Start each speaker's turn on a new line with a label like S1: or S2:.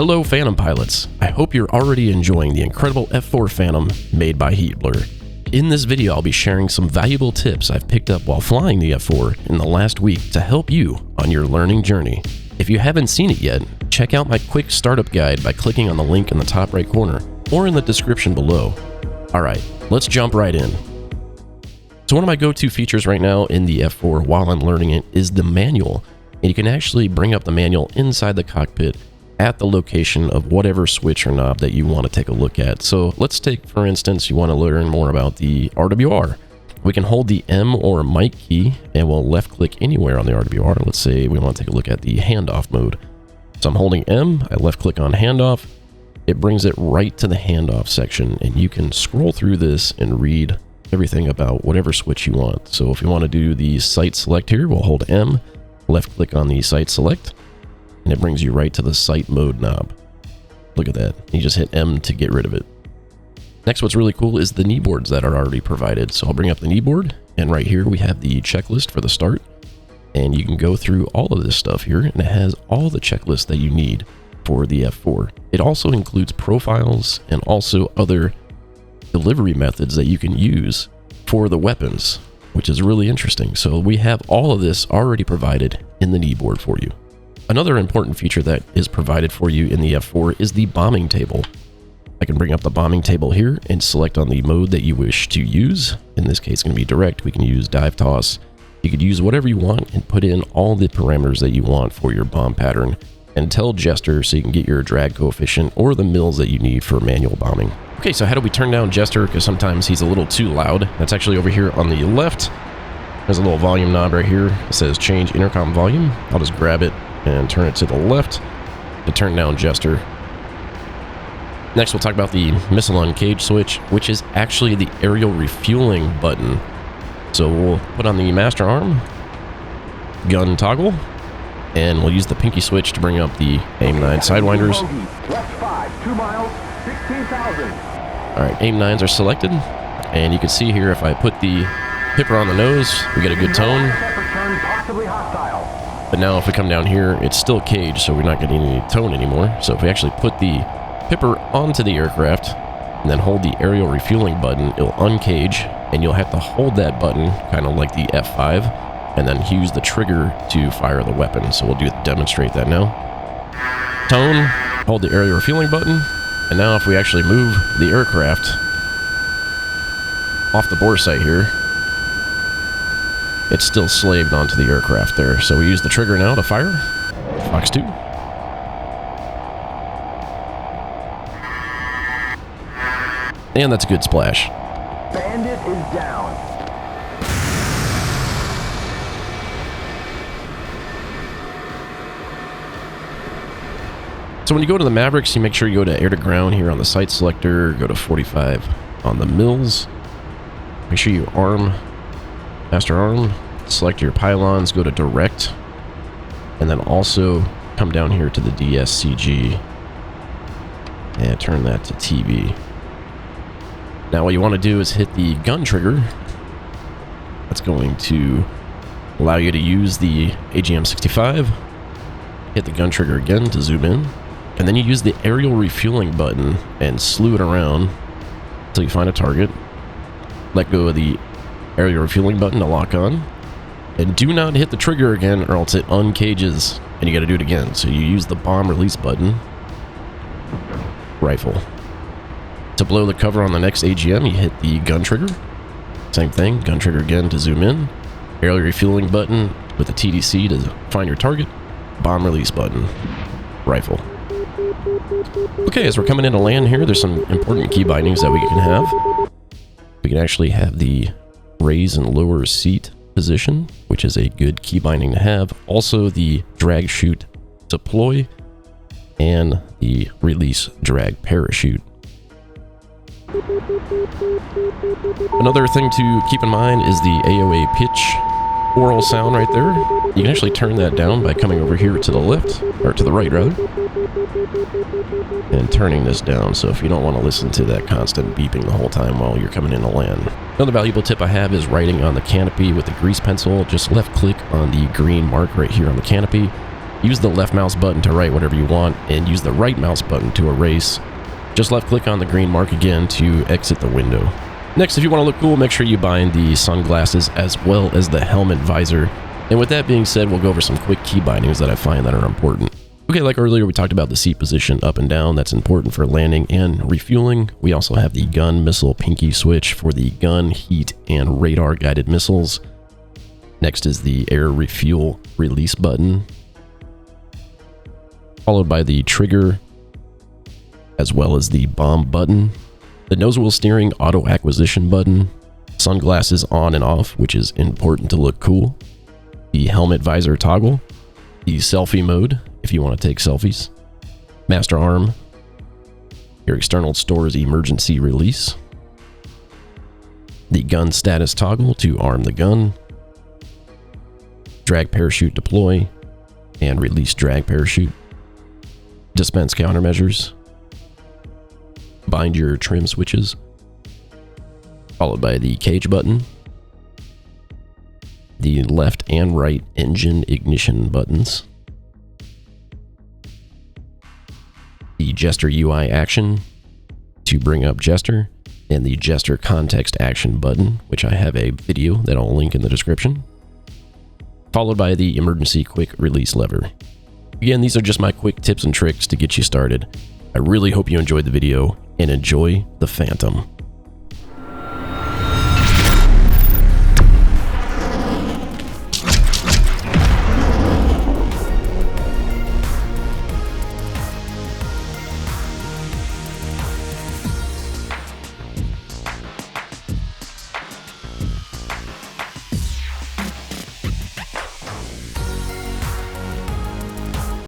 S1: Hello Phantom pilots, I hope you're already enjoying the incredible F-4 Phantom made by heatblur. In this video I'll be sharing some valuable tips I've picked up while flying the F-4 in the last week to help you on your learning journey. If you haven't seen it yet, check out my quick startup guide by clicking on the link in the top right corner or in the description below. Alright, let's jump right in. So one of my go-to features right now in the F-4 while I'm learning it is the manual, and you can actually bring up the manual inside the cockpit at the location of whatever switch or knob that you want to take a look at. So let's take, for instance, you want to learn more about the RWR. We can hold the M or mic key and we'll left click anywhere on the RWR. Let's say we want to take a look at the handoff mode. So I'm holding M, I left click on handoff. It brings it right to the handoff section and you can scroll through this and read everything about whatever switch you want. So if you want to do the site select here, we'll hold M, left click on the site select, and it brings you right to the site mode knob. Look at that. You just hit M to get rid of it. Next, what's really cool is the knee boards that are already provided. So I'll bring up the knee board, and right here we have the checklist for the start. And you can go through all of this stuff here, and it has all the checklists that you need for the F-4. It also includes profiles and also other delivery methods that you can use for the weapons, which is really interesting. So we have all of this already provided in the knee board for you. Another important feature that is provided for you in the F-4 is the bombing table. I can bring up the bombing table here and select on the mode that you wish to use. In this case, it's going to be direct. We can use dive toss. You could use whatever you want and put in all the parameters that you want for your bomb pattern and tell Jester so you can get your drag coefficient or the mils that you need for manual bombing. Okay, so how do we turn down Jester? Because sometimes he's a little too loud. That's actually over here on the left. There's a little volume knob right here. It says change intercom volume. I'll just grab it and turn it to the left to turn down Jester. Next, we'll talk about the missile uncage switch, which is actually the aerial refueling button. So we'll put on the master arm, gun toggle, and we'll use the pinky switch to bring up the AIM-9 Sidewinders. Alright, AIM-9s are selected, and you can see here if I put the pipper on the nose, we get a good tone. But now if we come down here, it's still caged, so we're not getting any tone anymore. So if we actually put the pipper onto the aircraft and then hold the aerial refueling button, it'll uncage, and you'll have to hold that button, kind of like the F5, and then use the trigger to fire the weapon. So we'll demonstrate that now. Tone, hold the aerial refueling button, and now if we actually move the aircraft off the bore site here, it's still slaved onto the aircraft there. So we use the trigger now to fire. Fox 2. And that's a good splash.
S2: Bandit is down.
S1: So when you go to the Mavericks, you make sure you go to air to ground here on the site selector, go to 45 on the mils. Make sure you arm, master arm, select your pylons, go to direct, and then also come down here to the DSCG and turn that to TV. Now what you want to do is hit the gun trigger. That's going to allow you to use the AGM-65. Hit the gun trigger again to zoom in. And then you use the aerial refueling button and slew it around until you find a target. Let go of the aerial refueling button to lock on. And do not hit the trigger again or else it uncages and you got to do it again. So you use the bomb release button. Rifle. To blow the cover on the next AGM, you hit the gun trigger. Same thing, gun trigger again to zoom in. Aerial refueling button with the TDC to find your target. Bomb release button. Rifle. Okay, as we're coming into land here, there's some important key bindings that we can have. We can actually have the raise and lower seat position, which is a good key binding to have. Also the drag shoot deploy and the release drag parachute. Another thing to keep in mind is the AOA pitch Aural sound right there. You can actually turn that down by coming over here to the left, or to the right rather, and turning this down. So if you don't want to listen to that constant beeping the whole time while you're coming into land. Another valuable tip I have is writing on the canopy with the grease pencil. Just left click on the green mark right here on the canopy Use the left mouse button to write whatever you want, and use the right mouse button to erase. Just left click on the green mark again to exit the window. Next, if you want to look cool, make sure you bind the sunglasses as well as the helmet visor. And with that being said, we'll go over some quick key bindings that I find that are important. Okay, like earlier, we talked about the seat position up and down. That's important for landing and refueling. We also have the gun missile pinky switch for the gun, heat, and radar guided missiles. Next is the air refuel release button, followed by the trigger, as well as the bomb button, the nose wheel steering auto acquisition button, sunglasses on and off, which is important to look cool, the helmet visor toggle, the selfie mode, if you want to take selfies, master arm, your external store's emergency release, the gun status toggle to arm the gun, drag parachute deploy and release drag parachute, dispense countermeasures, bind your trim switches, followed by the cage button, the left and right engine ignition buttons, the Jester UI action to bring up Jester, and the Jester context action button, which I have a video that I'll link in the description, followed by the emergency quick release lever. Again, these are just my quick tips and tricks to get you started. I really hope you enjoyed the video and enjoy the Phantom.